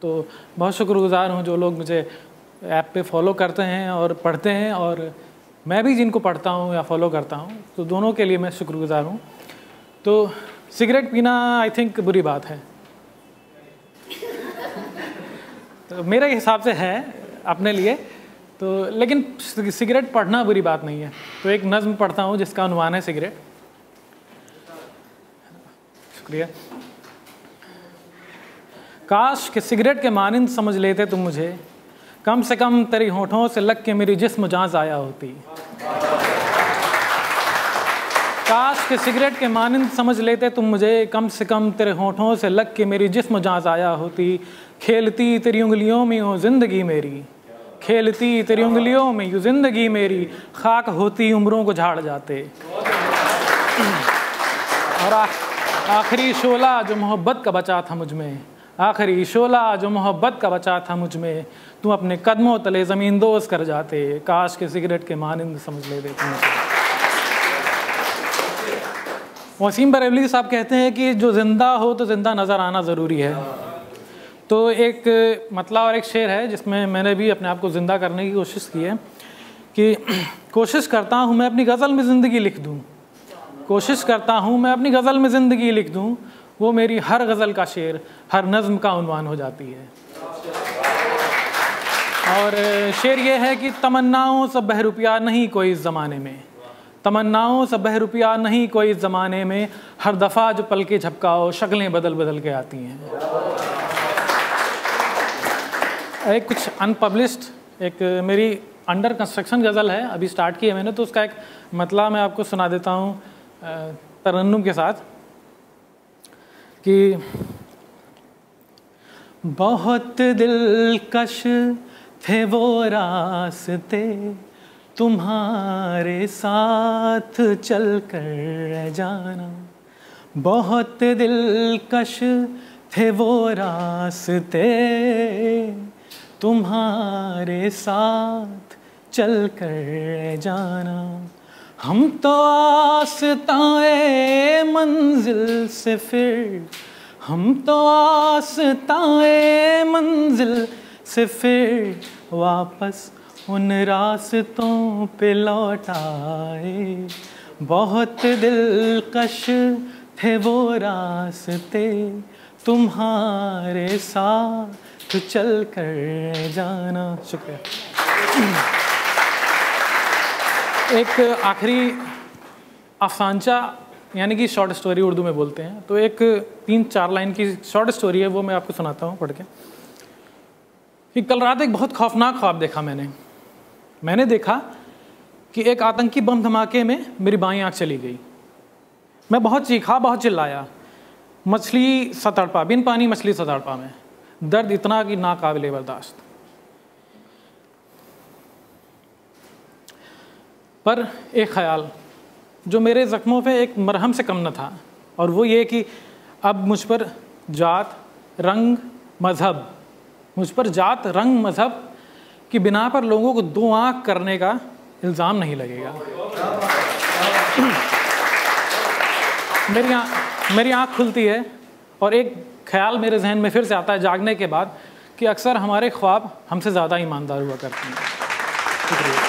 तो बहुत शुक्रगुज़ार हूँ जो लोग मुझे ऐप पे फॉलो करते हैं और पढ़ते हैं, और मैं भी जिनको पढ़ता हूँ या फॉलो करता हूँ, तो दोनों के लिए मैं शुक्रगुज़ार हूँ। तो सिगरेट पीना आई थिंक बुरी बात है, तो मेरे हिसाब से है अपने लिए तो, लेकिन सिगरेट पढ़ना बुरी बात नहीं है। तो एक नज़्म पढ़ता हूँ जिसका उन्वान है सिगरेट। शुक्रिया। काश कि सिगरेट के मानिंद समझ लेते तुम मुझे, कम से कम तेरी होठों से लग के मेरी जिस्म जान ज़ाया होती। काश कि सिगरेट के मानिंद समझ लेते तुम मुझे, कम से कम तेरे होठों से लग के मेरी जिस्म जान ज़ाया होती। खेलती तेरी उंगलियों में यूँ ज़िंदगी मेरी, खेलती तेरी उंगलियों में यूँ ज़िंदगी मेरी, खाक होती उम्रों को झाड़ जाते। और आखिरी शोला जो मोहब्बत का बचा था मुझ में, आखिरी शोला जो मोहब्बत का बचा था मुझ में, तुम अपने कदमों तले ज़मीन दोज़ कर जाते। काश के सिगरेट के मानिंद समझ लेते तुम मुझे। वसीम बरेलवी साहब कहते हैं कि जो ज़िंदा हो तो ज़िंदा नज़र आना ज़रूरी है। तो एक मतलब और एक शेर है जिसमें मैंने भी अपने आप को ज़िंदा करने की कोशिश की है कि कोशिश करता हूँ मैं अपनी गज़ल में ज़िंदगी लिख दूँ, कोशिश करता हूँ मैं अपनी गज़ल में ज़िंदगी लिख दूँ, वो मेरी हर गज़ल का शेर, हर नज़्म का उन्वान हो जाती है। और शेर ये है कि तमन्नाओं से बहरूपिया नहीं कोई इस ज़माने में, तमन्नाओं से बहरूपिया नहीं कोई इस ज़माने में, हर दफ़ा जो पल के झपकाओ शक्लें बदल बदल के आती हैं। एक कुछ अनपब्लिश्ड एक मेरी अंडर कंस्ट्रक्शन गज़ल है, अभी स्टार्ट की है मैंने, तो उसका एक मतलब मैं आपको सुना देता हूँ तरन्नुम के साथ कि बहुत दिलकश थे वो रास्ते तुम्हारे साथ चल कर जाना, बहुत दिलकश थे वो रास्ते तुम्हारे साथ चल कर जाना। हम तो आस्ताए मंजिल से फिर, हम तो आस्ताए मंजिल से फिर वापस उन रास्तों पे लौट आए। बहुत दिलकश थे वो रास्ते तुम्हारे साथ चल कर जाना। शुक्रिया। एक आखिरी अफसानचा यानी कि शॉर्ट स्टोरी उर्दू में बोलते हैं, तो एक 3-4 लाइन की शॉर्ट स्टोरी है, वो मैं आपको सुनाता हूँ पढ़ के। कि कल रात एक बहुत खौफनाक ख्वाब देखा मैंने देखा कि एक आतंकी बम धमाके में मेरी बाईं आँख चली गई। मैं बहुत चीखा, बहुत चिल्लाया, मछली सा तड़पा, बिन पानी मछली सा तड़पा मैं, दर्द इतना कि नाकाबिले बर्दाश्त। पर एक ख्याल जो मेरे ज़ख्मों पे एक मरहम से कम न था, और वो ये कि अब मुझ पर जात रंग मज़हब, मुझ पर जात रंग मज़हब की बिना पर लोगों को 2 आँख करने का इल्ज़ाम नहीं लगेगा। मेरी आँख खुलती है और एक ख्याल मेरे जहन में फिर से आता है जागने के बाद कि अक्सर हमारे ख्वाब हमसे ज़्यादा ईमानदार हुआ करते हैं। शुक्रिया।